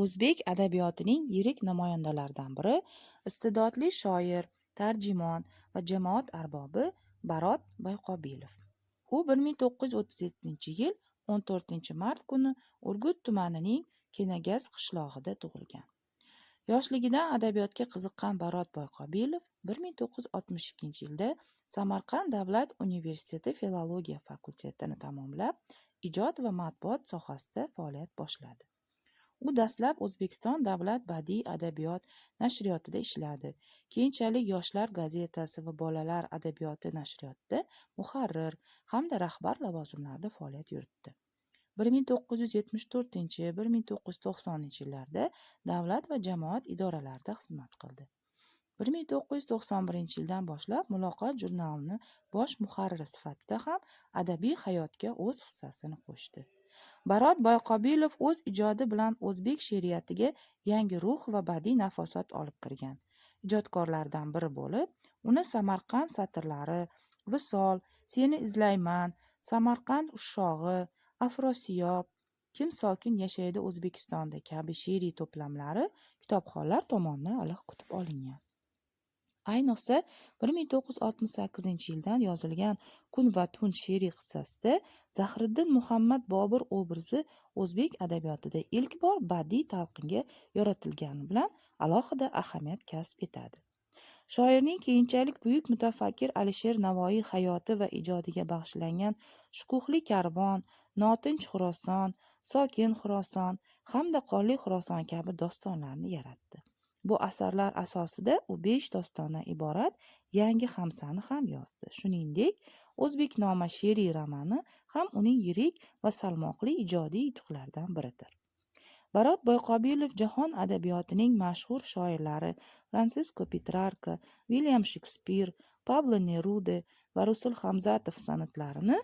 O'zbek adabiyotining yirik namoyandalaridan biri iste'dodli shoir, tarjimon va jamoat arbobi Barot Boyqobilov. U 1937-yil 14-mart kuni Urgut tumanining Kenagaz qishlog'ida tug'ilgan. Yoshligidan adabiyotga qiziqqan Barot Boyqobilov 1962-yilda Samarqand davlat universiteti filologiya fakultetini tamomlab, ijod va matbuot sohasida faoliyat boshladi. U dastlab O'zbekiston davlat badiiy adabiyot nashriyotida ishladi. Keyinchalik Yoshlar gazetasi va Bolalar adabiyoti nashriyotida muharrir hamda rahbar lavozimlarida faoliyat yuritdi. 1974-1990 yillarda davlat va jamoat idoralarida xizmat qildi. 1991-yildan boshlab Muloqot jurnalining bosh muharriri sifatida ham adabiy hayotga o'z hissasini qo'shdi. Barot Boyqobilov o'z ijodi bilan o'zbek she'riyatiga yangi ruh va badiiy nafosat olib kirgan ijodkorlardan biri bo'lib, uni Samarqand satrlari, Visol, Seni izlayman, Samarqand ushshog'i, Afrosiyob, Kim sokin yashaydi O'zbekistonda kabi she'riy to'plamlari kitobxonlar tomonidan iliq kutib olingan. Ayniqsa 1968-yildan yozilgan Kun va tun she'riy qissasida Zahiriddin Muhammad Bobur obrazi o'zbek adabiyotida ilk bor badiiy talqinga yoritilgani bilan alohida ahamiyat kasb etadi. Shoirning keyinchalik buyuk mutafakkir Alisher Navoiy hayoti va ijodiga bag'ishlangan Shukuhli karvon, Notinch Xuroson, Sokin Xuroson hamda Qonli Xuroson kabi dostonlarni yaratdi. Bu asarlar asosida u 5 dostondan iborat yangi xamsani ham yozdi. Shuningdek, O'zbeknoma she'riy romani ham uning yirik va salmoqli ijodiy yutuqlaridan biridir. Barot Boyqobilov jahon adabiyotining mashhur shoirlari Fransisko Petrarka, William Shekspir, Pablo Neruda va Rusul Hamzatov san'atlarini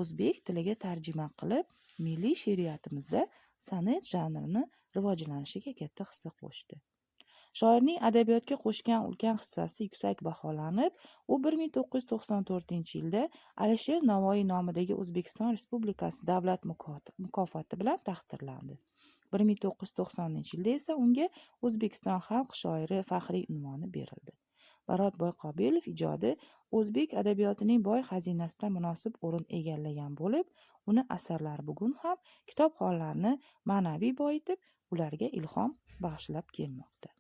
o'zbek tiliga tarjima qilib, milliy she'riyatimizda san'at janrini rivojlanishiga katta hissa qo'shdi. Shoirning adabiyotga qo'shgan ulkan hissasi yuksak baholanib, u 1994-yilda Alisher Navoiy nomidagi O'zbekiston Respublikasi davlat mukofoti bilan taqdirlandi. 1990-yilda esa unga O'zbekiston xalq shoiri faxriy unvoni berildi. Barot Boyqobilov ijodi o'zbek adabiyotining boy xazinasida munosib o'rin egallagan bo'lib, uni asarlari bugun ham kitobxonlarni ma'naviy boyitib, ularga ilhom bag'ishlab kelmoqda.